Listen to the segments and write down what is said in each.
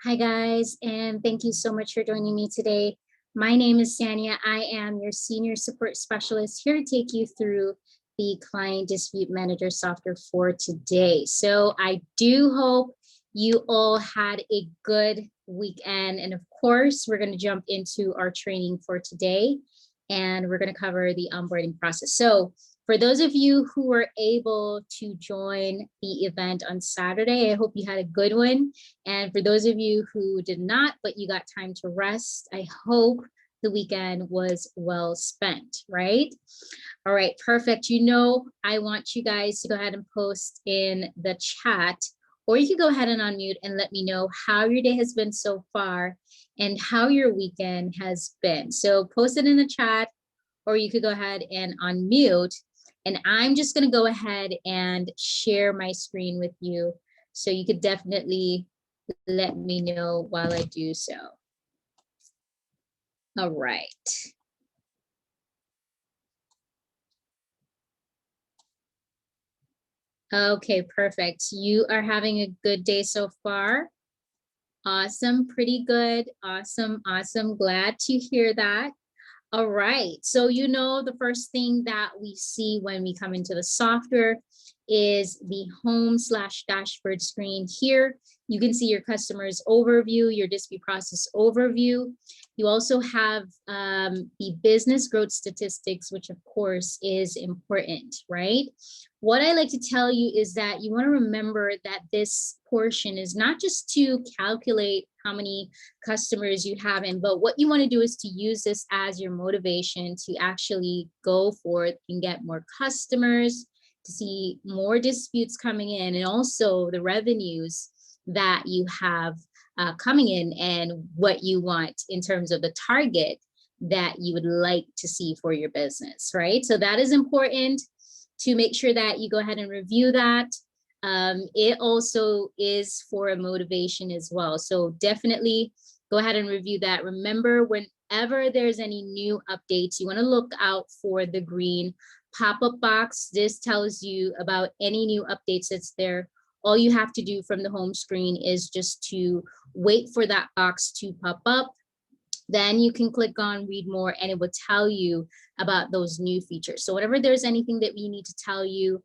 Hi, guys, and thank you so much for joining me today. My name is Sania. I am your senior support specialist here to take you through the client dispute manager software for today. So I do hope you all had a good weekend. And of course, we're going to jump into our training for today, and we're going to cover the onboarding process. So for those of you who were able to join the event on Saturday, I hope you had a good one. And for those of you who did not, but you got time to rest, I hope the weekend was well spent, right? All right, perfect. I want you guys to go ahead and post in the chat, or you can go ahead and unmute and let me know how your day has been so far and how your weekend has been. So post it in the chat, or you could go ahead and unmute. And I'm just going to go ahead and share my screen with you. So you could definitely let me know while I do so. All right. Okay, perfect. You are having a good day so far. Awesome, pretty good. Awesome, awesome. Glad to hear that. All right, so the first thing that we see when we come into the software is the home/dashboard screen here. You can see your customer's overview, your dispute process overview. You also have the business growth statistics, which of course is important, right? What I like to tell you is that you want to remember that this portion is not just to calculate how many customers you have in, but what you want to do is to use this as your motivation to actually go forth and get more customers, to see more disputes coming in, and also the revenues that you have coming in and what you want in terms of the target that you would like to see for your business, right? So that is important to make sure that you go ahead and review that. It also is for a motivation as well. So definitely go ahead and review that. Remember, whenever there's any new updates, you want to look out for the green pop-up box. This tells you about any new updates that's there. All you have to do from the home screen is just to wait for that box to pop up. Then you can click on read more, and it will tell you about those new features. So whenever there's anything that we need to tell you,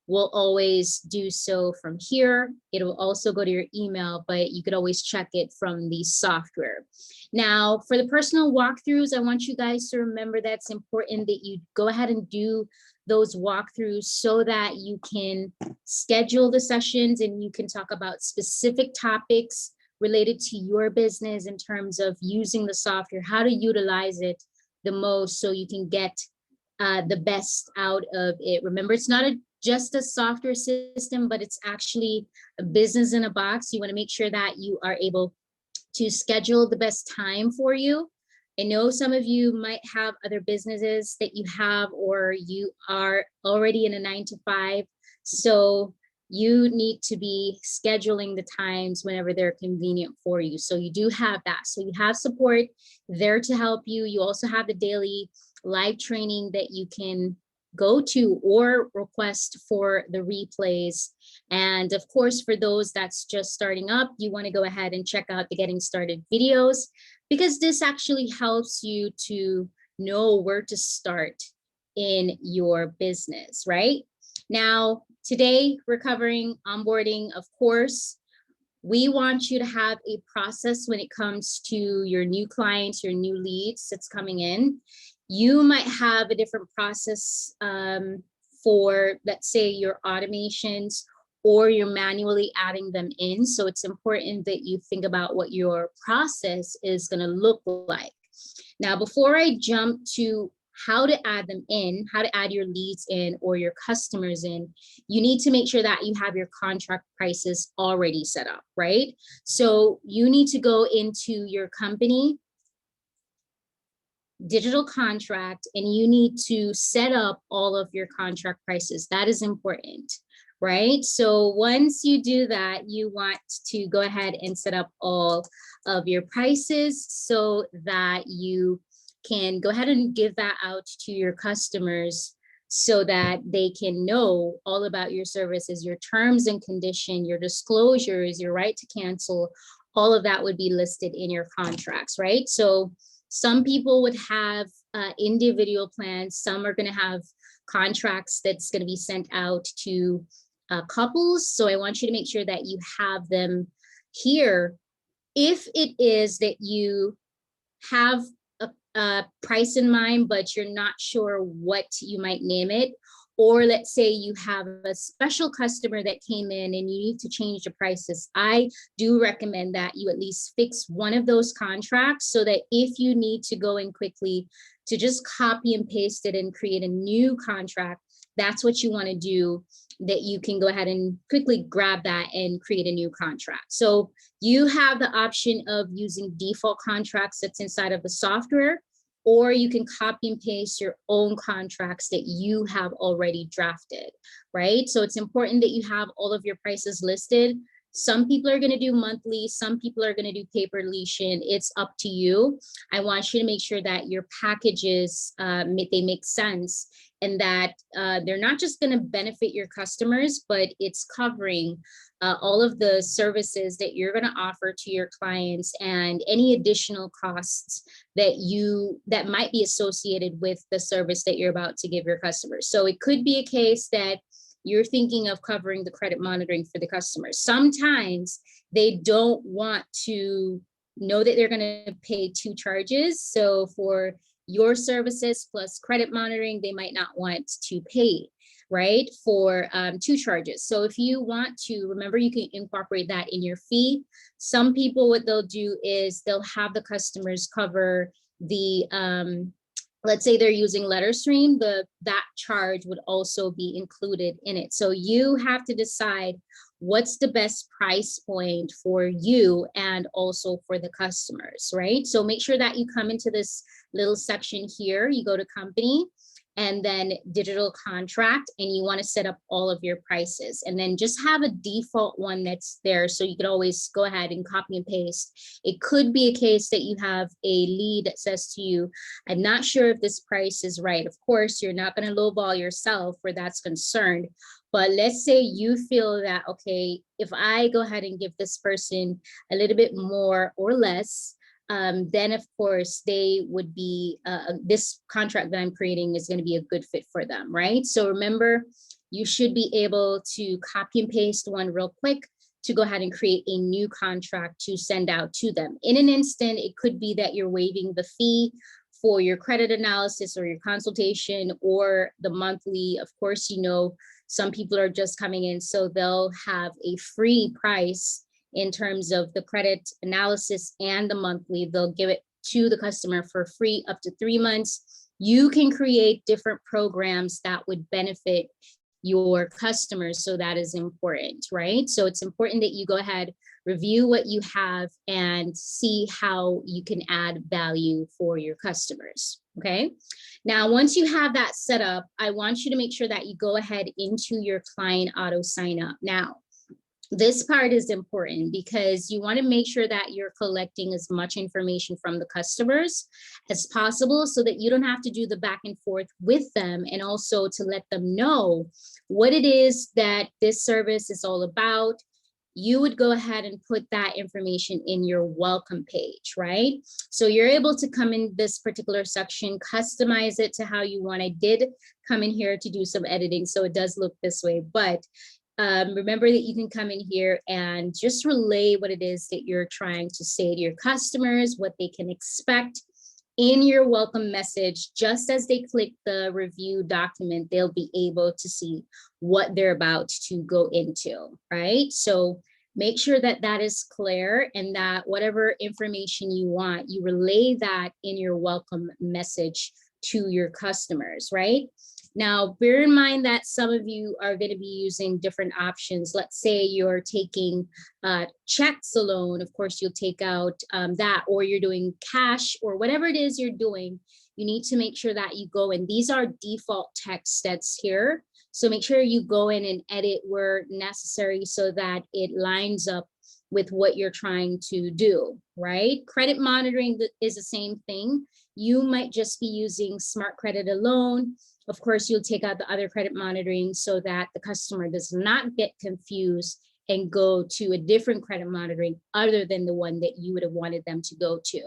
we'll always do so from here. It will also go to your email, but you could always check it from the software. Now, for the personal walkthroughs, I want you guys to remember that it's important that you go ahead and do those walkthroughs so that you can schedule the sessions and you can talk about specific topics related to your business in terms of using the software, how to utilize it the most so you can get the best out of it. Remember, it's not just a software system, but it's actually a business in a box. You want to make sure that you are able to schedule the best time for you. I know some of you might have other businesses that you have, or you are already in a 9-to-5. So you need to be scheduling the times whenever they're convenient for you. So you do have that. So you have support there to help you. You also have the daily live training that you can go to or request for the replays. And of course, for those that's just starting up, you want to go ahead and check out the getting started videos, because this actually helps you to know where to start in your business, right? Now, today we're covering onboarding. Of course, we want you to have a process when it comes to your new clients, your new leads that's coming in. You might have a different process for, let's say, your automations, or you're manually adding them in. So it's important that you think about what your process is going to look like. Now, before I jump to how to add them in, how to add your leads in or your customers in, you need to make sure that you have your contract prices already set up, right? So you need to go into your company digital contract and you need to set up all of your contract prices. That is important, right? So once you do that, you want to go ahead and set up all of your prices so that you can go ahead and give that out to your customers so that they can know all about your services, your terms and condition, your disclosures, your right to cancel, all of that would be listed in your contracts, right? So some people would have individual plans. Some are going to have contracts that's going to be sent out to couples. So I want you to make sure that you have them here. If it is that you have a price in mind, but you're not sure what you might name it, or let's say you have a special customer that came in and you need to change the prices, I do recommend that you at least fix one of those contracts so that if you need to go in quickly to just copy and paste it and create a new contract, that's what you want to do, that you can go ahead and quickly grab that and create a new contract. So you have the option of using default contracts that's inside of the software, or you can copy and paste your own contracts that you have already drafted, right? So it's important that you have all of your prices listed. Some people are going to do monthly, some people are going to do pay per lesion. It's up to you. I want you to make sure that your packages, they make sense, and that they're not just going to benefit your customers, but it's covering all of the services that you're going to offer to your clients and any additional costs that might be associated with the service that you're about to give your customers. So it could be a case that you're thinking of covering the credit monitoring for the customers. Sometimes they don't want to know that they're going to pay two charges. So for your services plus credit monitoring, they might not want to pay, right, for two charges. So if you want to, remember, you can incorporate that in your fee. Some people, what they'll do is they'll have the customers cover the, let's say they're using LetterStream, that charge would also be included in it. So you have to decide what's the best price point for you and also for the customers, right? So make sure that you come into this little section here, you go to company and then digital contract, and you want to set up all of your prices, and then just have a default one that's there. So you can always go ahead and copy and paste. It could be a case that you have a lead that says to you, I'm not sure if this price is right. Of course, you're not going to lowball yourself where that's concerned. But let's say you feel that, okay, if I go ahead and give this person a little bit more or less, then of course they would be, this contract that I'm creating is going to be a good fit for them, right? So remember, you should be able to copy and paste one real quick to go ahead and create a new contract to send out to them. In an instant, it could be that you're waiving the fee for your credit analysis or your consultation or the monthly. Of course, you know, some people are just coming in, so they'll have a free price in terms of the credit analysis and the monthly. They'll give it to the customer for free up to 3 months. You can create different programs that would benefit your customers. So that is important, right? So it's important that you go ahead, review what you have and see how you can add value for your customers, okay? Now, once you have that set up, I want you to make sure that you go ahead into your client auto sign up. Now, this part is important because you want to make sure that you're collecting as much information from the customers as possible so that you don't have to do the back and forth with them, and also to let them know what it is that this service is all about. You would go ahead and put that information in your welcome page, right? So you're able to come in this particular section, customize it to how you want. I did come in here to do some editing, so it does look this way, but remember that you can come in here and just relay what it is that you're trying to say to your customers, what they can expect in your welcome message. Just as they click the review document, they'll be able to see what they're about to go into, right? So make sure that that is clear, and that whatever information you want, you relay that in your welcome message to your customers, right? Now, bear in mind that some of you are going to be using different options. Let's say you're taking checks alone. Of course, you'll take out that, or you're doing cash, or whatever it is you're doing. You need to make sure that you go in. These are default text that's here. So make sure you go in and edit where necessary so that it lines up with what you're trying to do, right? Credit monitoring is the same thing. You might just be using smart credit alone. Of course, you'll take out the other credit monitoring so that the customer does not get confused and go to a different credit monitoring other than the one that you would have wanted them to go to,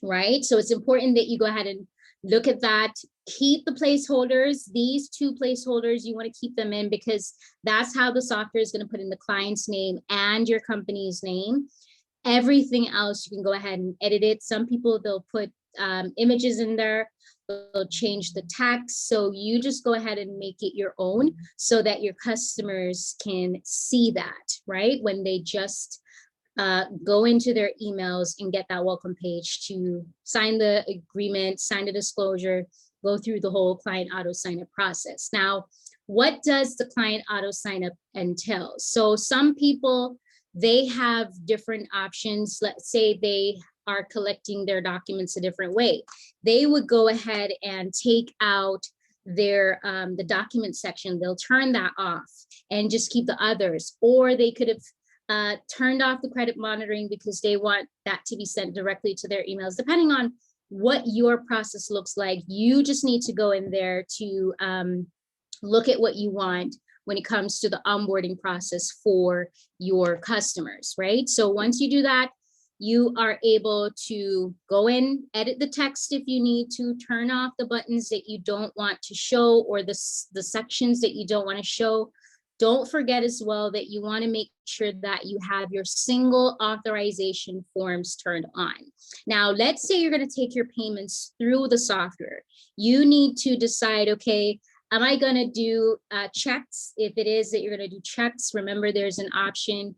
right? So it's important that you go ahead and look at that. Keep the placeholders. These two placeholders, you want to keep them in because that's how the software is going to put in the client's name and your company's name. Everything else, you can go ahead and edit it. Some people, they'll put images in there, they'll change the text. So you just go ahead and make it your own so that your customers can see that, right? When they just go into their emails and get that welcome page to sign the agreement, sign the disclosure, go through the whole client auto sign up process. Now, what does the client auto sign up entail? So some people, they have different options. Let's say they are collecting their documents a different way. They would go ahead and take out their the document section. They'll turn that off and just keep the others, or they could have turned off the credit monitoring because they want that to be sent directly to their emails. Depending on what your process looks like, you just need to go in there to look at what you want when it comes to the onboarding process for your customers, right? So once you do that, you are able to go in, edit the text if you need to, turn off the buttons that you don't want to show or the sections that you don't want to show. Don't forget as well that you want to make sure that you have your single authorization forms turned on. Now, let's say you're going to take your payments through the software. You need to decide, okay, am I going to do checks? If it is that you're going to do checks, remember there's an option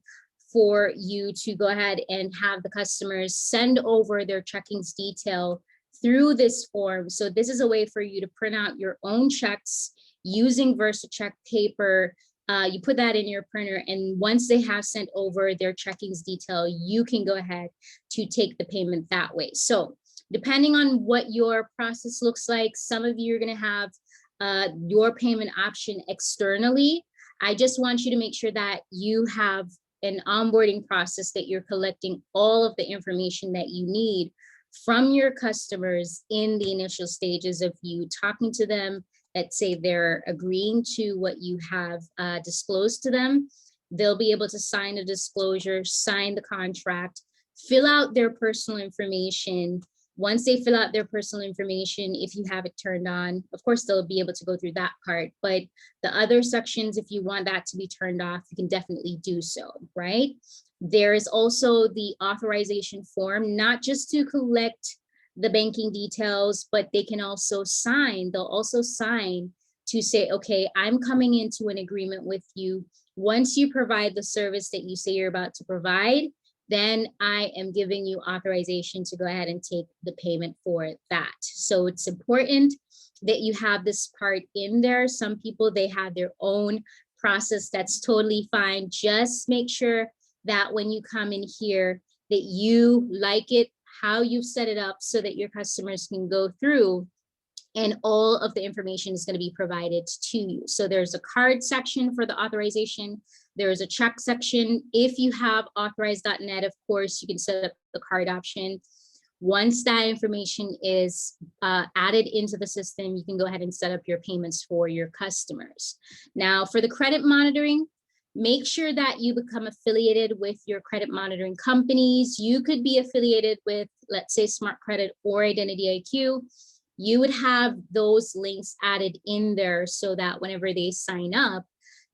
for you to go ahead and have the customers send over their checkings detail through this form. So this is a way for you to print out your own checks using VersaCheck paper. You put that in your printer, and once they have sent over their checkings detail, you can go ahead to take the payment that way. So depending on what your process looks like, some of you are going to have your payment option externally. I just want you to make sure that you have an onboarding process, that you're collecting all of the information that you need from your customers in the initial stages of you talking to them. Let's say they're agreeing to what you have disclosed to them. They'll be able to sign a disclosure, sign the contract, fill out their personal information. Once they fill out their personal information, if you have it turned on, of course, they'll be able to go through that part. But the other sections, if you want that to be turned off, you can definitely do so, right? There is also the authorization form, not just to collect the banking details, but they can also sign. They'll also sign to say, okay, I'm coming into an agreement with you. Once you provide the service that you say you're about to provide, then I am giving you authorization to go ahead and take the payment for that. So it's important that you have this part in there. Some people, they have their own process. That's totally fine. Just make sure that when you come in here, that you like it, how you've set it up, so that your customers can go through and all of the information is going to be provided to you. So there's a card section for the authorization. There's a check section. If you have authorize.net, of course, you can set up the card option. Once that information is added into the system, you can go ahead and set up your payments for your customers. Now, for the credit monitoring, make sure that you become affiliated with your credit monitoring companies. You could be affiliated with, let's say, Smart Credit or Identity IQ. You would have those links added in there so that whenever they sign up,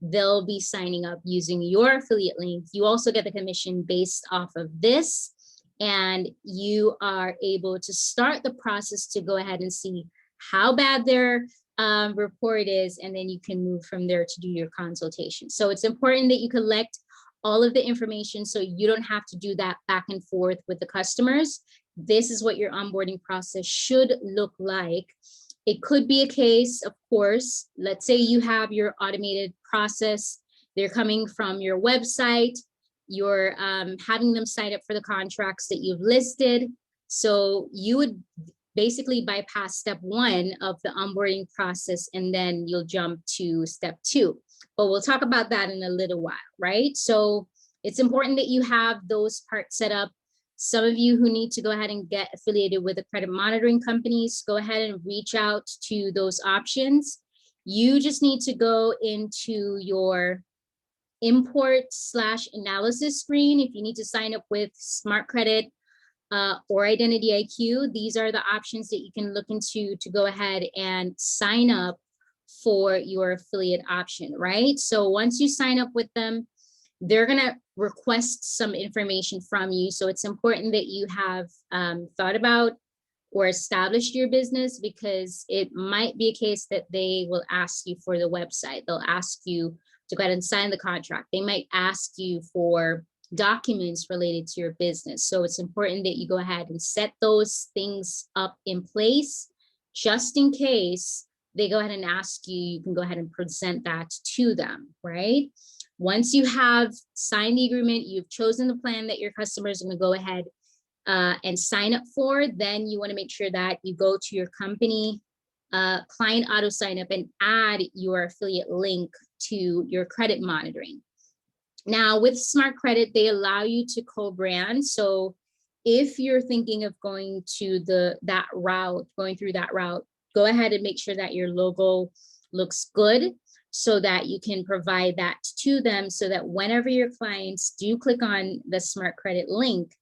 they'll be signing up using your affiliate link. You also get the commission based off of this, and you are able to start the process to go ahead and see how bad their report is, and then you can move from there to do your consultation. So it's important that you collect all of the information so you don't have to do that back and forth with the customers. This is what your onboarding process should look like. It could be a case, of course, let's say you have your automated process. They're coming from your website. You're having them sign up for the contracts that you've listed. So you would basically bypass step one of the onboarding process, and then you'll jump to step two. But we'll talk about that in a little while, right? So it's important that you have those parts set up. Some of you who need to go ahead and get affiliated with the credit monitoring companies, go ahead and reach out to those options. You just need to go into your import/analysis screen. If you need to sign up with Smart Credit or Identity IQ, these are the options that you can look into to go ahead and sign up for your affiliate option, right? So once you sign up with them, they're gonna request some information from you. So it's important that you have thought about or established your business, because it might be a case that they will ask you for the website. They'll ask you to go ahead and sign the contract. They might ask you for documents related to your business. So it's important that you go ahead and set those things up in place, just in case they go ahead and ask you, you can go ahead and present that to them, right? Once you have signed the agreement, you've chosen the plan that your customers are going to go ahead and sign up for, then you want to make sure that you go to your company client auto sign up and add your affiliate link to your credit monitoring. Now with Smart Credit, they allow you to co-brand. So if you're thinking of going to that route, go ahead and make sure that your logo looks good, so that you can provide that to them, so that whenever your clients do click on the Smart Credit link,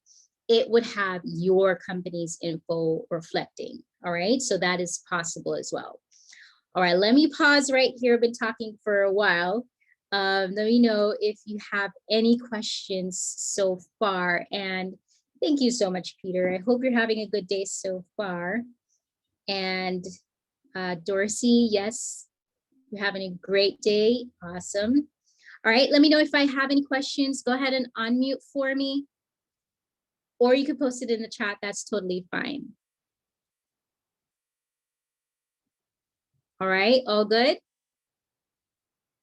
it would have your company's info reflecting. All right, so that is possible as well. All right, let me pause right here. I've been talking for a while. Let me know if you have any questions so far. And thank you so much, Peter. I hope you're having a good day so far. And Dorsey, yes, you're having a great day. Awesome. All right, let me know if I have any questions. Go ahead and unmute for me, or you can post it in the chat. That's totally fine. All right, all good?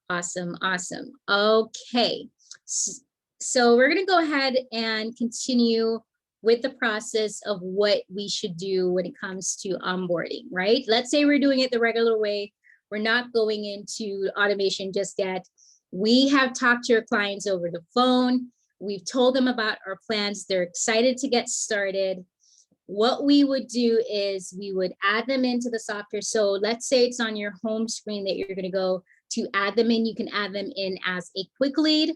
Awesome, awesome. Okay, so we're gonna go ahead and continue with the process of what we should do when it comes to onboarding, right? Let's say we're doing it the regular way. We're not going into automation just yet. We have talked to our clients over the phone. We've told them about our plans. They're excited to get started. What we would do is we would add them into the software. So let's say it's on your home screen that you're gonna go to add them in. You can add them in as a quick lead.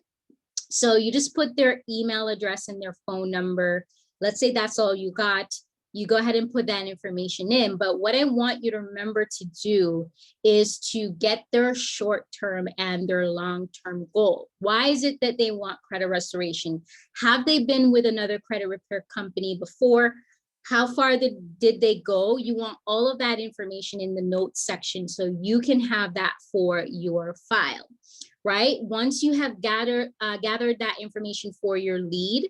So you just put their email address and their phone number. Let's say that's all you got. You go ahead and put that information in. But what I want you to remember to do is to get their short-term and their long-term goal. Why is it that they want credit restoration? Have they been with another credit repair company before? How far did they go? You want all of that information in the notes section so you can have that for your file, right? Once you have gathered that information for your lead,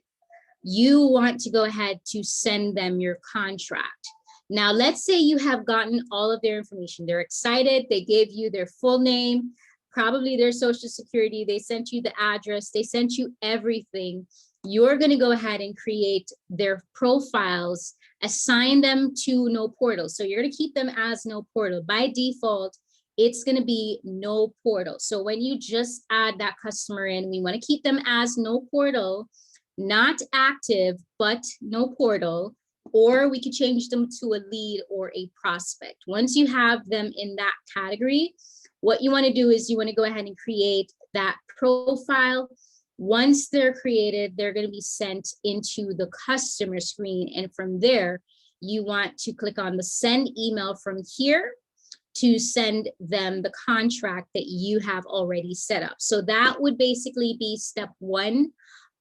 you want to go ahead to send them your contract. Now, let's say you have gotten all of their information. They're excited. They gave you their full name, probably their social security. They sent you the address. They sent you everything. You're going to go ahead and create their profiles, assign them to No Portal. So you're going to keep them as No Portal. By default, it's going to be No Portal. So when you just add that customer in, we want to keep them as No Portal, not active, but No Portal, or we could change them to a lead or a prospect. Once you have them in that category, what you want to do is you want to go ahead and create that profile. Once they're created, they're going to be sent into the customer screen. And from there, you want to click on the send email from here to send them the contract that you have already set up. So that would basically be step one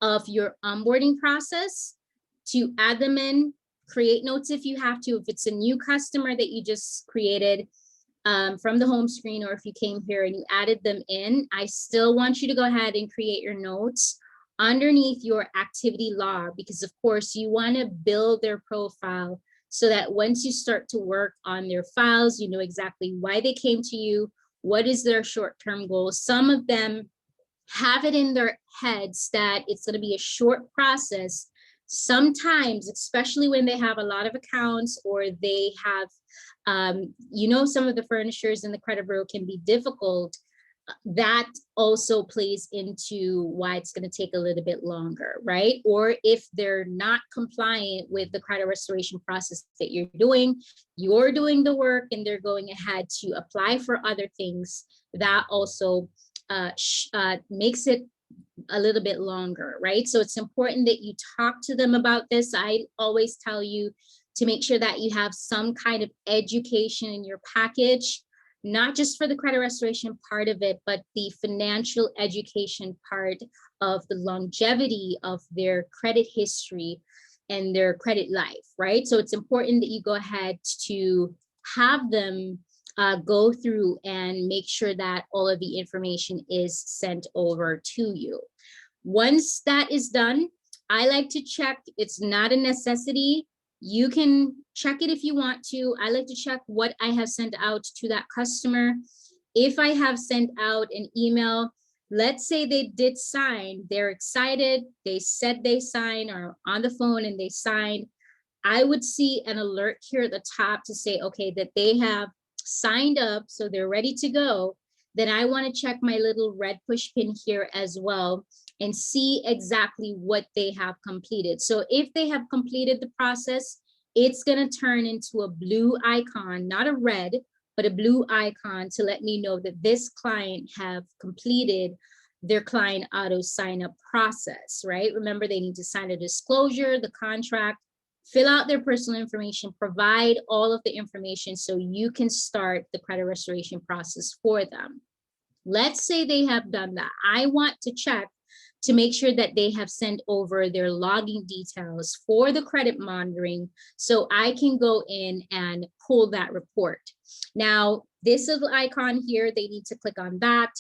of your onboarding process, to add them in, create notes if you have to. If it's a new customer that you just created from the home screen, or if you came here and you added them in, I still want you to go ahead and create your notes underneath your activity log, because of course you want to build their profile so that once you start to work on their files, you know exactly why they came to you, what is their short-term goal. Some of them have it in their heads that it's going to be a short process. Sometimes, especially when they have a lot of accounts, or they have, you know, some of the furnishers in the credit bureau can be difficult. That also plays into why it's going to take a little bit longer, right? Or if they're not compliant with the credit restoration process that you're doing the work and they're going ahead to apply for other things, that also makes it a little bit longer, right? So it's important that you talk to them about this. I always tell you to make sure that you have some kind of education in your package, not just for the credit restoration part of it, but the financial education part of the longevity of their credit history and their credit life, right? So it's important that you go ahead to have them go through and make sure that all of the information is sent over to you. Once that is done, I like to check. It's not a necessity. You can check it if you want to. I like to check what I have sent out to that customer. If I have sent out an email, let's say they did sign, they're excited, they said they signed or on the phone and they signed, I would see an alert here at the top to say, okay, that they have signed up, so they're ready to go. Then I want to check my little red push pin here as well and see exactly what they have completed. So if they have completed the process, it's going to turn into a blue icon, not a red, but a blue icon to let me know that this client have completed their client auto sign up process, right? Remember, they need to sign a disclosure, the contract, fill out their personal information, provide all of the information so you can start the credit restoration process for them. Let's say they have done that. I want to check to make sure that they have sent over their login details for the credit monitoring so I can go in and pull that report. Now, this little icon here, they need to click on that.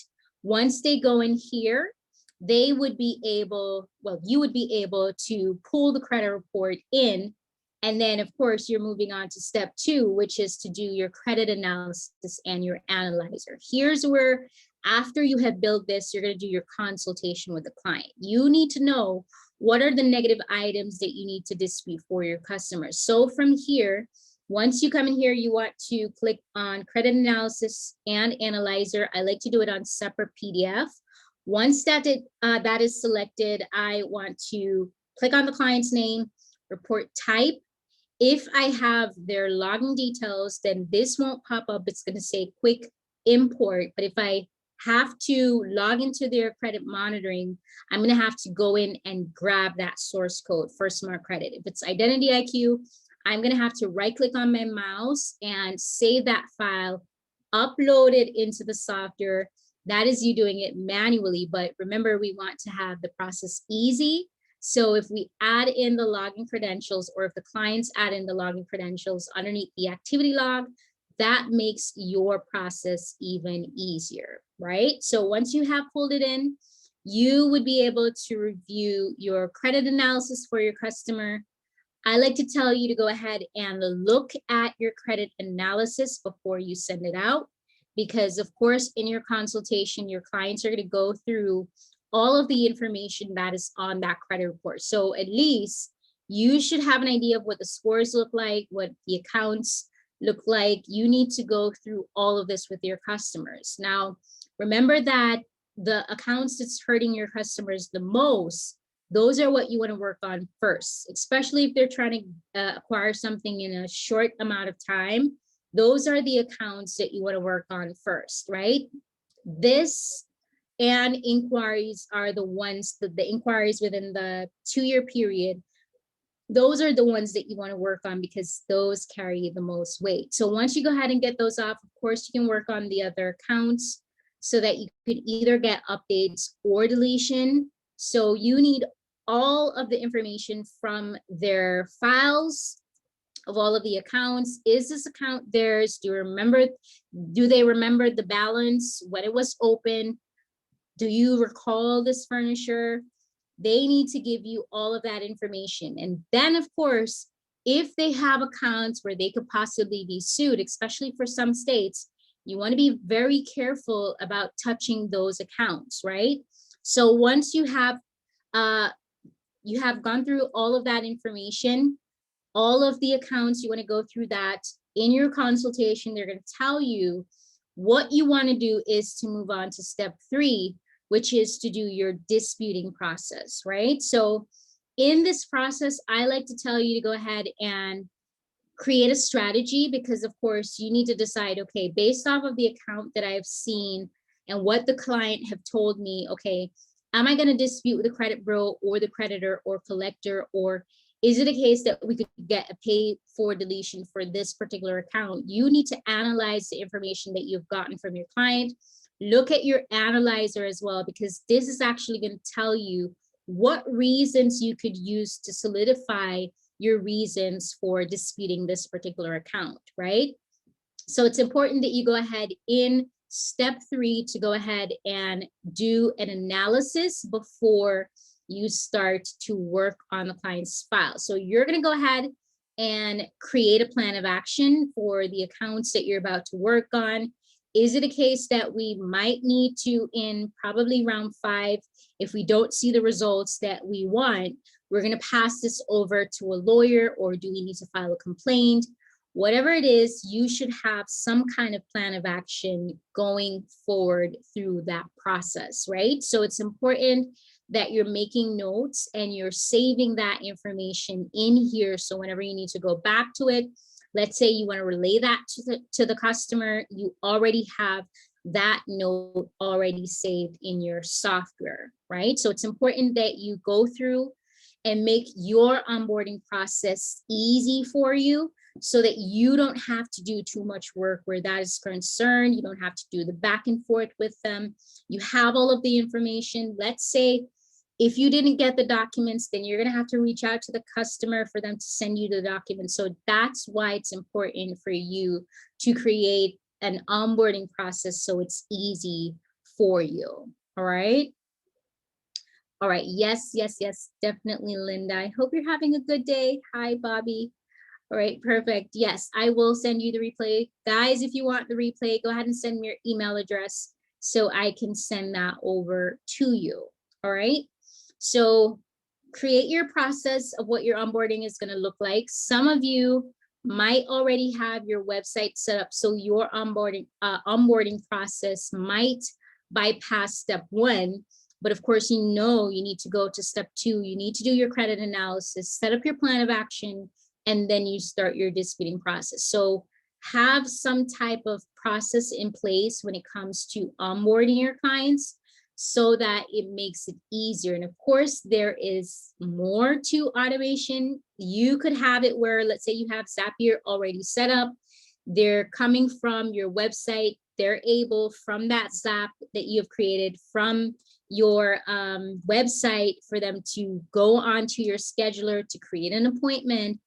Once they go in here, they would be able, well, you would be able to pull the credit report in. And then, of course, you're moving on to step 2, which is to do your credit analysis and your analyzer. Here's where, after you have built this, you're going to do your consultation with the client. You need to know what are the negative items that you need to dispute for your customers. So from here, once you come in here, you want to click on credit analysis and analyzer. I like to do it on separate PDF. Once that is selected, I want to click on the client's name, report type. If I have their login details, then this won't pop up. It's going to say quick import. But if I have to log into their credit monitoring, I'm going to have to go in and grab that source code for Smart Credit. If it's Identity IQ, I'm going to have to right click on my mouse and save that file, upload it into the software. That is you doing it manually. But remember, we want to have the process easy. So if we add in the login credentials, or if the clients add in the login credentials underneath the activity log, that makes your process even easier, right? So once you have pulled it in, you would be able to review your credit analysis for your customer. I like to tell you to go ahead and look at your credit analysis before you send it out, because of course, in your consultation, your clients are going to go through all of the information that is on that credit report. So at least you should have an idea of what the scores look like, what the accounts look like. You need to go through all of this with your customers. Now, remember that the accounts that's hurting your customers the most, those are what you want to work on first, especially if they're trying to acquire something in a short amount of time. Those are the accounts that you want to work on first, right? This and inquiries are the ones that the inquiries within the 2-year period. Those are the ones that you want to work on because those carry the most weight. So once you go ahead and get those off, of course, you can work on the other accounts so that you could either get updates or deletion. So you need all of the information from their files of all of the accounts. Is this account theirs? Do they remember the balance, when it was open? Do you recall this furniture? They need to give you all of that information. And then, of course, if they have accounts where they could possibly be sued, especially for some states, you want to be very careful about touching those accounts, right? So once you have gone through all of that information, all of the accounts, you want to go through that in your consultation. They're going to tell you what you want to do is to move on to step 3, which is to do your disputing process, right? So in this process, I like to tell you to go ahead and create a strategy, because of course you need to decide, okay, based off of the account that I've seen and what the client have told me, okay, am I going to dispute with the credit bureau or the creditor or collector, or is it a case that we could get a pay for deletion for this particular account? You need to analyze the information that you've gotten from your client. Look at your analyzer as well, because this is actually going to tell you what reasons you could use to solidify your reasons for disputing this particular account, right? So it's important that you go ahead in step 3 to go ahead and do an analysis before you start to work on the client's file. So you're going to go ahead and create a plan of action for the accounts that you're about to work on. Is it a case that we might need to, in probably round 5, if we don't see the results that we want, we're going to pass this over to a lawyer, or do we need to file a complaint? Whatever it is, you should have some kind of plan of action going forward through that process, right? So it's important that you're making notes and you're saving that information in here. So whenever you need to go back to it, let's say you want to relay that to the customer, you already have that note already saved in your software, right? So it's important that you go through and make your onboarding process easy for you, so that you don't have to do too much work where that is concerned. You don't have to do the back and forth with them. You have all of the information. Let's say if you didn't get the documents, then you're going to have to reach out to the customer for them to send you the documents. So that's why it's important for you to create an onboarding process so it's easy for you. All right. All right. Yes, yes, yes, definitely, Linda. I hope you're having a good day. Hi, Bobby. All right, perfect. Yes, I will send you the replay. Guys, if you want the replay, go ahead and send me your email address so I can send that over to you. All right. So create your process of what your onboarding is going to look like. Some of you might already have your website set up, so your onboarding process might bypass step 1. But of course, you know you need to go to step 2. You need to do your credit analysis, set up your plan of action, and then you start your disputing process. So have some type of process in place when it comes to onboarding your clients, so that it makes it easier. And of course, there is more to automation. You could have it where, let's say you have Zapier already set up. They're coming from your website. They're able, from that Zap that you've created from your website, for them to go onto your scheduler to create an appointment.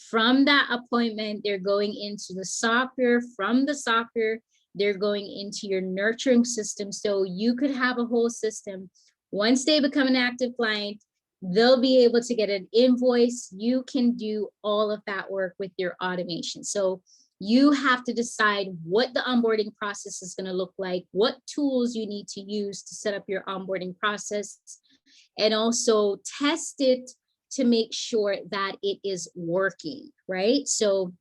From that appointment, they're going into the software. From the software, they're going into your nurturing system. So you could have a whole system. Once they become an active client, they'll be able to get an invoice. You can do all of that work with your automation. So you have to decide what the onboarding process is going to look like, what tools you need to use to set up your onboarding process, and also test it to make sure that it is working, right? So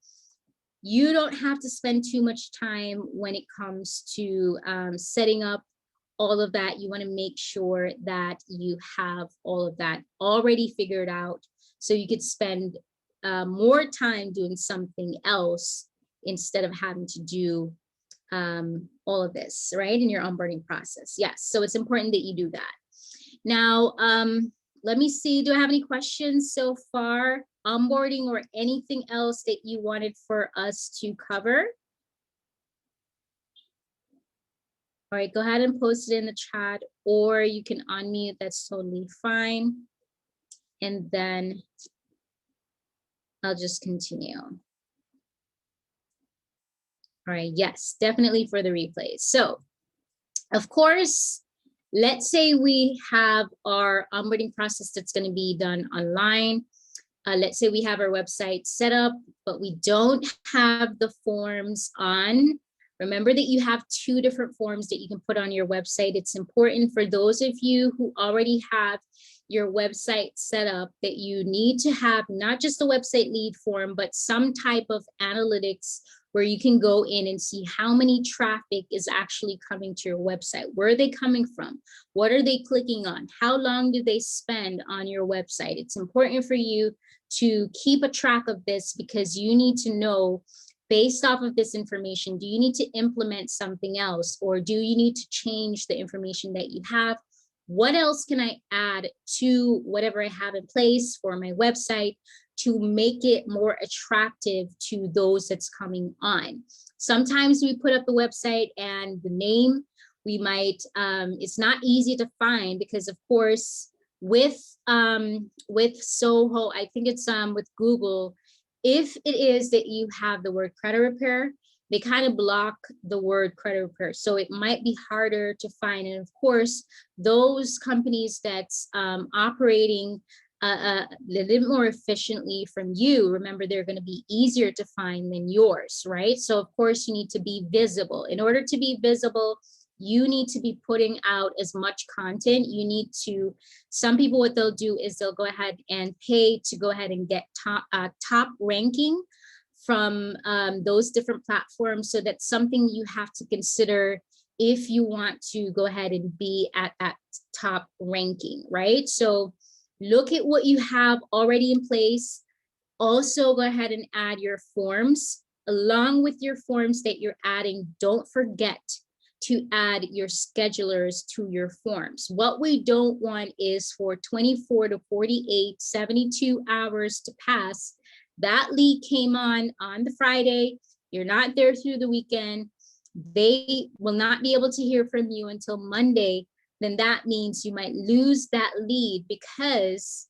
you don't have to spend too much time when it comes to setting up all of that. You want to make sure that you have all of that already figured out, so you could spend more time doing something else instead of having to do all of this, right, in your onboarding process. Yes, so it's important that you do that. Now, let me see, do I have any questions so far? Onboarding or anything else that you wanted for us to cover? All right, go ahead and post it in the chat, or you can unmute, that's totally fine. And then I'll just continue. All right, yes, definitely for the replays. So, of course, let's say we have our onboarding process that's going to be done online. Let's say we have our website set up, but we don't have the forms on. Remember that you have 2 different forms that you can put on your website. It's important for those of you who already have your website set up that you need to have not just a website lead form, but some type of analytics where you can go in and see how many traffic is actually coming to your website. Where are they coming from? What are they clicking on? How long do they spend on your website? It's important for you to keep a track of this, because you need to know, based off of this information, do you need to implement something else, or do you need to change the information that you have? what else can I add to whatever I have in place for my website to make it more attractive to those that's coming on. Sometimes we put up the website and the name, we might, it's not easy to find because of course, with Soho, I think it's with Google, if it is that you have the word credit repair, they kind of block the word credit repair. So it might be harder to find. And of course, those companies that's operating a little bit more efficiently from you, remember, they're going to be easier to find than yours, right? So of course you need to be visible. In order to be visible, you need to be putting out as much content. You need to, some people, what they'll do is they'll go ahead and pay to go ahead and get top ranking from those different platforms. So that's something you have to consider if you want to go ahead and be at that top ranking, right? So look at what you have already in place. Also go ahead and add your forms. Along with your forms that you're adding, don't forget to add your schedulers to your forms. What we don't want is for 24 to 48, 72 hours to pass. That lead came on the Friday. You're not there through the weekend. They will not be able to hear from you until Monday. Then that means you might lose that lead because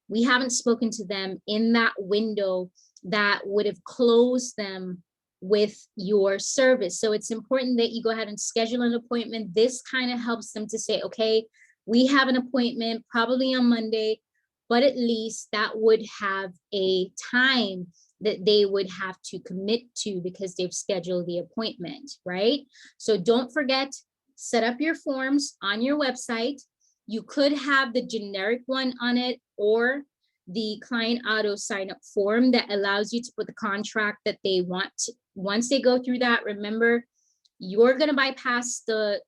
we haven't spoken to them in that window that would have closed them with your service. So it's important that you go ahead and schedule an appointment. This kind of helps them to say, okay, we have an appointment probably on Monday, but at least that would have a time that they would have to commit to because they've scheduled the appointment, right? So don't forget, set up your forms on your website. You could have the generic one on it or the client auto sign up form that allows you to put the contract that they want to. Once they go through that, remember, you're going to bypass the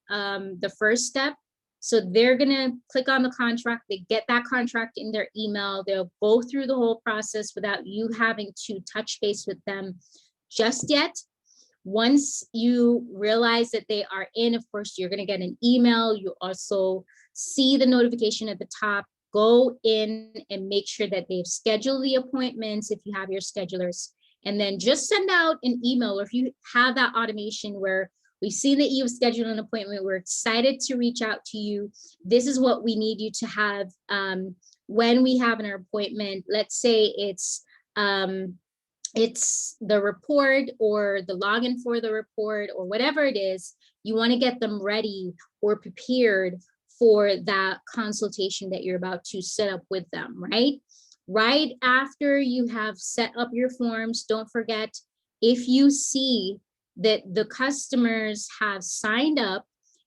first step. So they're going to click on the contract. They get that contract in their email. They'll go through the whole process without you having to touch base with them just yet. Once you realize that they are in, of course, you're going to get an email. You also see the notification at the top. Go in and make sure that they've scheduled the appointments if you have your schedulers. And then just send out an email, or if you have that automation where we've seen that you've scheduled an appointment, we're excited to reach out to you. This is what we need you to have when we have an appointment. Let's say it's the report or the login for the report or whatever it is. You want to get them ready or prepared for that consultation that you're about to set up with them, right? Right after you have set up your forms, don't forget, if you see that the customers have signed up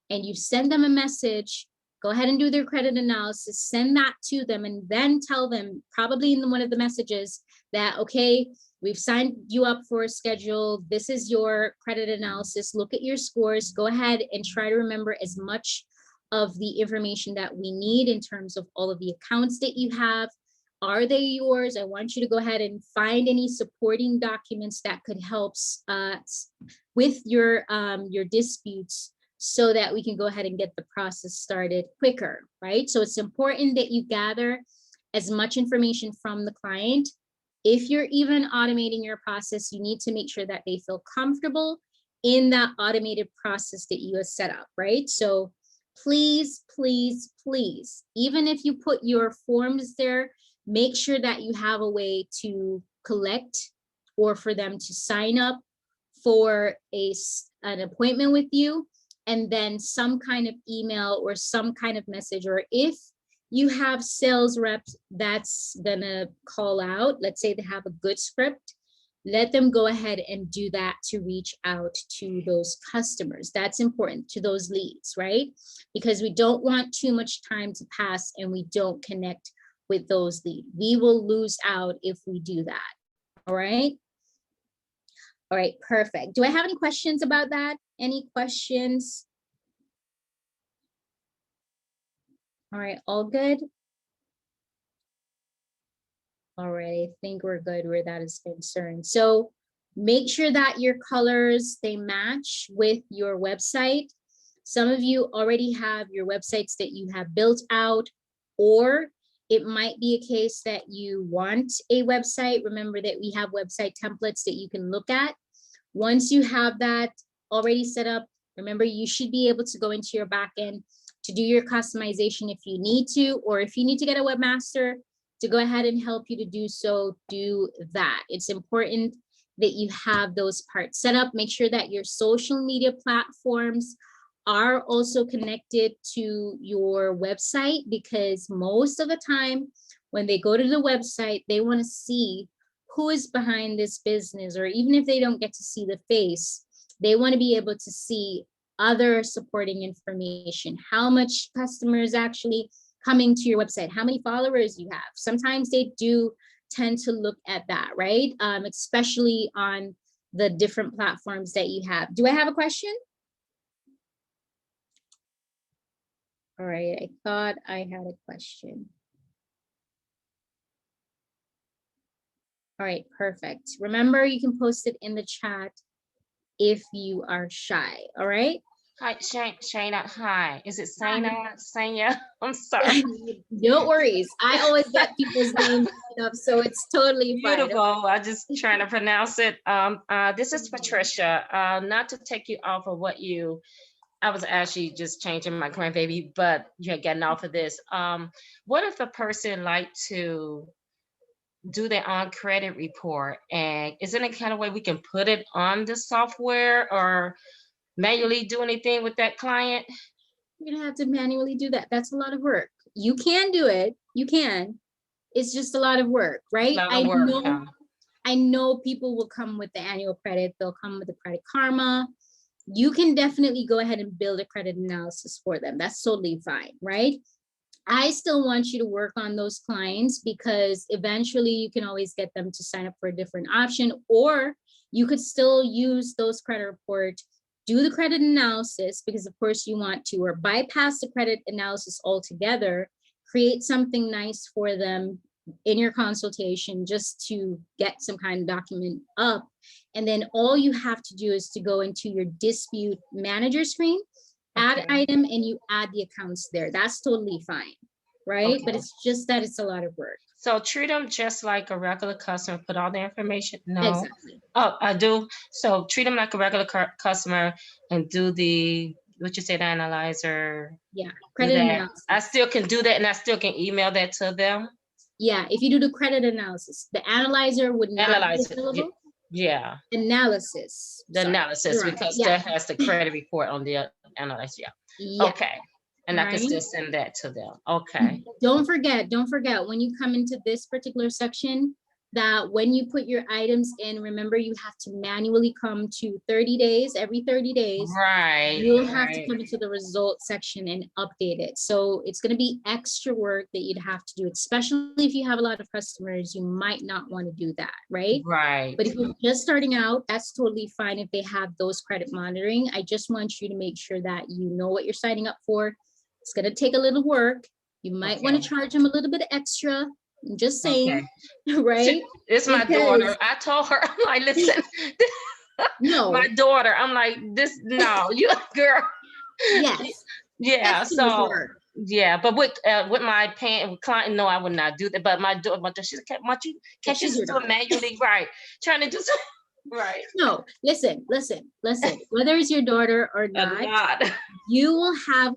and you send them a message, go ahead and do their credit analysis, send that to them, and then tell them, probably in one of the messages, that, okay, we've signed you up for a schedule. This is your credit analysis. Look at your scores. Go ahead and try to remember as much of the information that we need in terms of all of the accounts that you have. Are they yours? I want you to go ahead and find any supporting documents that could help with your disputes so that we can go ahead and get the process started quicker, right? So it's important that you gather as much information from the client. If you're even automating your process, you need to make sure that they feel comfortable in that automated process that you have set up, right? So please, please, please, even if you put your forms there, make sure that you have a way to collect or for them to sign up for an appointment with you, and then some kind of email or some kind of message. Or if you have sales reps that's gonna call out, let's say they have a good script, let them go ahead and do that to reach out to those customers. That's important, to those leads, right? Because we don't want too much time to pass and we don't connect with those leads. We will lose out if we do that. All right. All right, perfect. Do I have any questions about that? Any questions? All right, all good? All right, I think we're good where that is concerned. So make sure that your colors, they match with your website. Some of you already have your websites that you have built out, or it might be a case that you want a website. Remember that we have website templates that you can look at. Once you have that already set up, remember you should be able to go into your backend to do your customization if you need to, or if you need to get a webmaster to go ahead and help you to do so, do that. It's important that you have those parts set up. Make sure that your social media platforms are also connected to your website, because most of the time when they go to the website, they want to see who is behind this business, or even if they don't get to see the face, they want to be able to see other supporting information, how much customers actually coming to your website, how many followers you have. Sometimes they do tend to look at that, right? Especially on the different platforms that you have. Do I have a question? All right, I thought I had a question. All right, perfect. Remember, you can post it in the chat if you are shy, all right? Hi, Shayna. Hi. Is it Sanya? I'm sorry. No worries. I always get people's names up, so it's totally fine. Beautiful. I just trying to pronounce it. This is Patricia. Not to take you off of what I was actually just changing my grandbaby, but you had gotten off of this. What if a person like to do their own credit report, and is there any kind of way we can put it on the software or manually do anything with that client? You're gonna have to manually do that. That's a lot of work. You can do it. You can. It's just a lot of work, right? A lot of work. I know people will come with the annual credit. They'll come with the Credit Karma. You can definitely go ahead and build a credit analysis for them. That's totally fine, right? I still want you to work on those clients, because eventually you can always get them to sign up for a different option, or you could still use those credit reports, do the credit analysis, because of course you want to, or bypass the credit analysis altogether, create something nice for them in your consultation just to get some kind of document up. And then all you have to do is to go into your dispute manager screen, add item, and you add the accounts there. That's totally fine, right? Okay. But it's just that it's a lot of work. So treat them just like a regular customer, put all the information. No. Exactly. Oh, I do. So treat them like a regular customer and do the, what you say, the analyzer. Yeah, Do credit that. analysis. I still can do that, and I still can email that to them. Yeah, if you do the credit analysis, the analyzer would not Analyze be it. available. Yeah. Analysis. The analysis, because that has the credit report on the analysis. Yeah. Yeah. Okay. And I can Right. still send that to them. Okay. Don't forget when you come into this particular section, that when you put your items in, remember you have to manually come to 30 days, every 30 days. Right. You'll have to come into the results section and update it. So it's going to be extra work that you'd have to do, especially if you have a lot of customers. You might not want to do that, right? Right. But if you're just starting out, that's totally fine if they have those credit monitoring. I just want you to make sure that you know what you're signing up for. It's going to take a little work. You might want to charge them a little bit extra. I'm just saying, right? It's my daughter. I told her, I'm like, listen, no, my daughter, I'm like, this, no, you girl. Yes. Yeah. So yeah, but with my client, no, I would not do that. But my daughter, she said, can't you just do it manually? Right. Trying to do something. Right. No, listen. Whether it's your daughter or not, you will have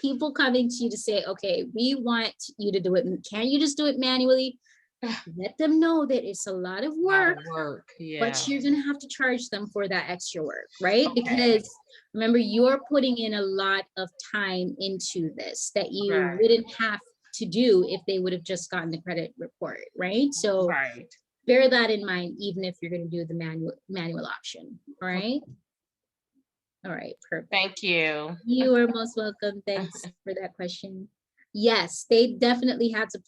people coming to you to say, okay, we want you to do it. Can't you just do it manually? Let them know that it's a lot of work, but you're going to have to charge them for that extra work, right? Because remember, you're putting in a lot of time into this that you wouldn't have to do if they would have just gotten the credit report, right? So bear that in mind, even if you're going to do the manual option. All right. All right. Perfect. Thank you. You are most welcome. Thanks for that question. Yes, they definitely had to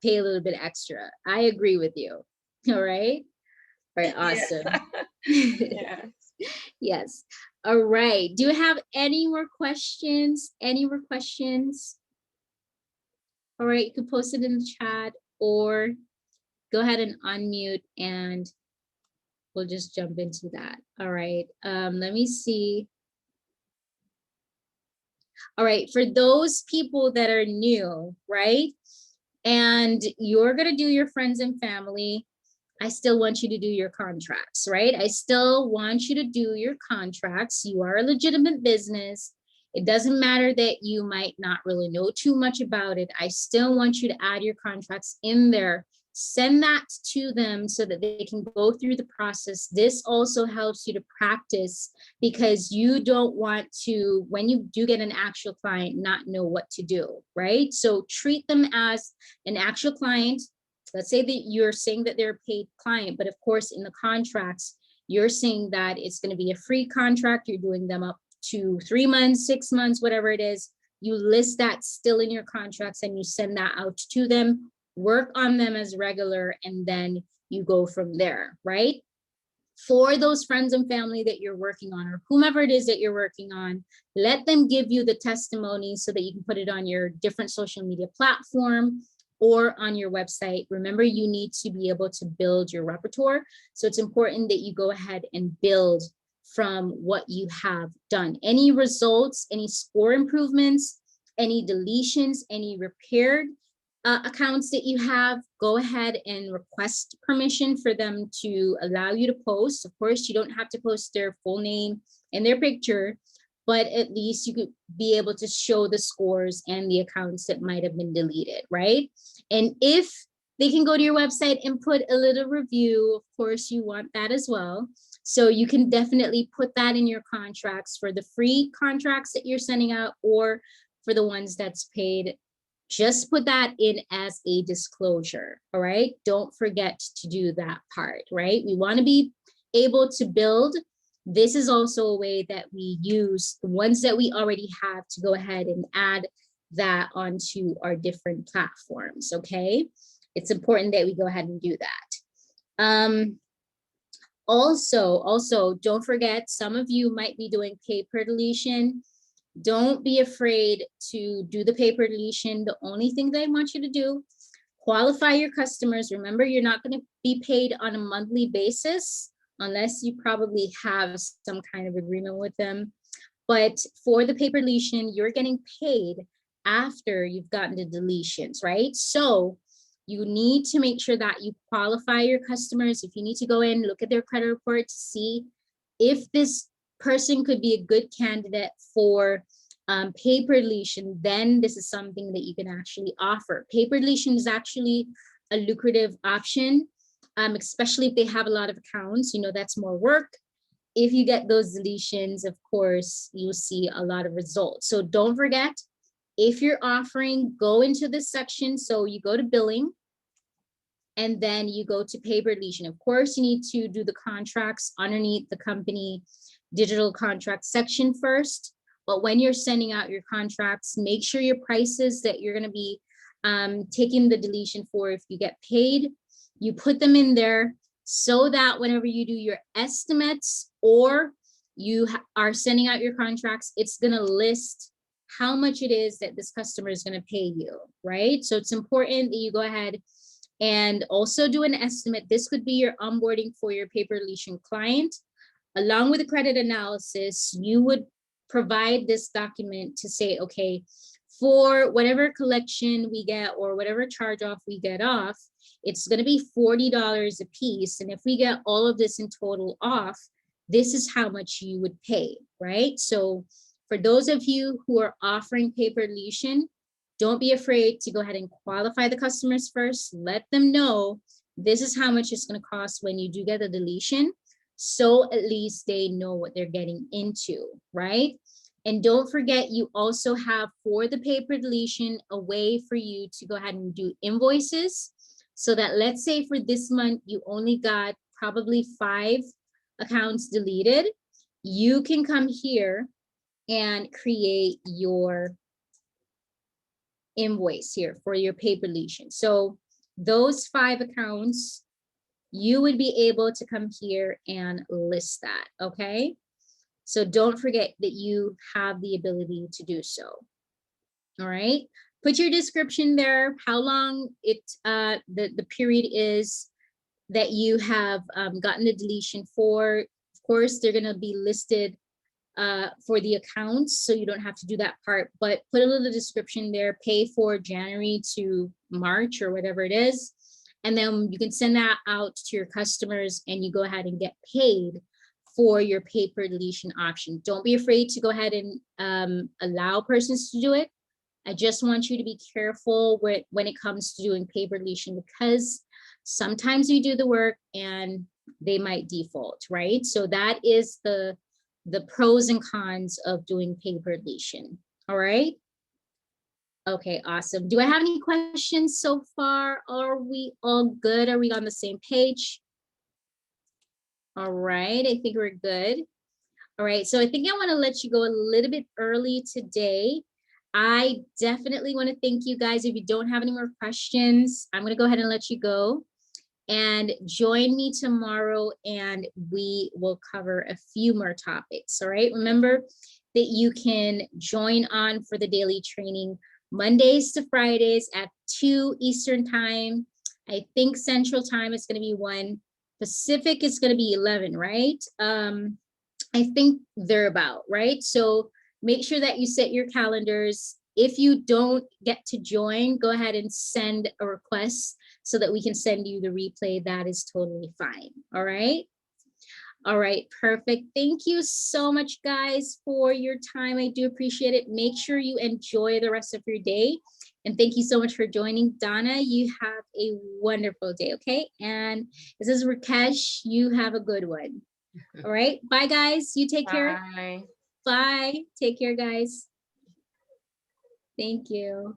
pay a little bit extra. I agree with you. All right. All right. Awesome. Yes. All right. Do you have any more questions? All right. You can post it in the chat, or go ahead and unmute and we'll just jump into that. All right. Let me see. All right, for those people that are new, right? And you're gonna do your friends and family, I still want you to do your contracts, right? I still want you to do your contracts. You are a legitimate business. It doesn't matter that you might not really know too much about it. I still want you to add your contracts in there. Send that to them so that they can go through the process. This also helps you to practice because you don't want to, when you do get an actual client, not know what to do, right? So treat them as an actual client. Let's say that you're saying that they're a paid client, but of course in the contracts, you're saying that it's going to be a free contract. You're doing them up to 3 months, 6 months, whatever it is. You list that still in your contracts and you send that out to them, work on them as regular, and then you go from there, right? For those friends and family that you're working on, or whomever it is that you're working on, let them give you the testimony so that you can put it on your different social media platform or on your website. Remember, you need to be able to build your repertoire. So it's important that you go ahead and build from what you have done. Any results, any score improvements, any deletions, any repaired accounts that you have, go ahead and request permission for them to allow you to post. Of course, you don't have to post their full name and their picture, but at least you could be able to show the scores and the accounts that might have been deleted, right? And if they can go to your website and put a little review, of course, you want that as well. So you can definitely put that in your contracts for the free contracts that you're sending out or for the ones that's paid. Just put that in as a disclosure, all right? Don't forget to do that part, right? We want to be able to build. This is also a way that we use the ones that we already have to go ahead and add that onto our different platforms, okay? It's important that we go ahead and do that. Also, don't forget, some of you might be doing pay per deletion. Don't be afraid to do the pay per deletion. The only thing that I want you to do, qualify your customers. Remember, you're not going to be paid on a monthly basis unless you probably have some kind of agreement with them. But for the pay per deletion, you're getting paid after you've gotten the deletions, right? So you need to make sure that you qualify your customers. If you need to go in, look at their credit report to see if this person could be a good candidate for pay per deletion, then this is something that you can actually offer. Pay per deletion is actually a lucrative option, especially if they have a lot of accounts. You know, that's more work. If you get those deletions, of course, you'll see a lot of results. So don't forget, if you're offering, go into this section. So you go to billing, and then you go to pay per deletion. Of course, you need to do the contracts underneath the company digital contract section first. But when you're sending out your contracts, make sure your prices that you're going to be taking the deletion for, if you get paid, you put them in there so that whenever you do your estimates or you are sending out your contracts, it's going to list how much it is that this customer is going to pay you, right? So it's important that you go ahead and also do an estimate. This could be your onboarding for your pay per deletion client. Along with the credit analysis, you would provide this document to say, okay, for whatever collection we get or whatever charge off we get off, it's going to be $40 a piece. And if we get all of this in total off, this is how much you would pay, right? So for those of you who are offering pay per deletion, don't be afraid to go ahead and qualify the customers first. Let them know this is how much it's going to cost when you do get a deletion. So at least they know what they're getting into, right? And don't forget, you also have for the pay per deletion a way for you to go ahead and do invoices. So that let's say for this month, you only got probably 5 accounts deleted. You can come here and create your invoice here for your pay per deletion. So those 5 accounts, you would be able to come here and list that, okay? So don't forget that you have the ability to do so, all right? Put your description there, how long the period is that you have gotten the deletion for. Of course, they're gonna be listed for the accounts, so you don't have to do that part, but put a little description there, pay for January to March or whatever it is. And then you can send that out to your customers and you go ahead and get paid for your paper deletion option. Don't be afraid to go ahead and allow persons to do it. I just want you to be careful when it comes to doing paper deletion, because sometimes you do the work and they might default, right? So that is the pros and cons of doing paper deletion. All right. Okay, awesome. Do I have any questions so far? Are we all good? Are we on the same page? All right, I think we're good. All right, so I think I want to let you go a little bit early today. I definitely want to thank you guys. If you don't have any more questions, I'm going to go ahead and let you go. And join me tomorrow and we will cover a few more topics. All right, remember that you can join on for the daily training Mondays to Fridays at 2 Eastern time. I think Central time is going to be 1. Pacific is going to be 11, right? I think they're about, right? So make sure that you set your calendars. If you don't get to join, go ahead and send a request so that we can send you the replay. That is totally fine. All right. All right, perfect. Thank you so much, guys, for your time. I do appreciate it. Make sure you enjoy the rest of your day. And thank you so much for joining. Donna, you have a wonderful day, okay? And this is Rakesh. You have a good one. All right, bye, guys. You take care. Bye. Bye. Take care, guys. Thank you.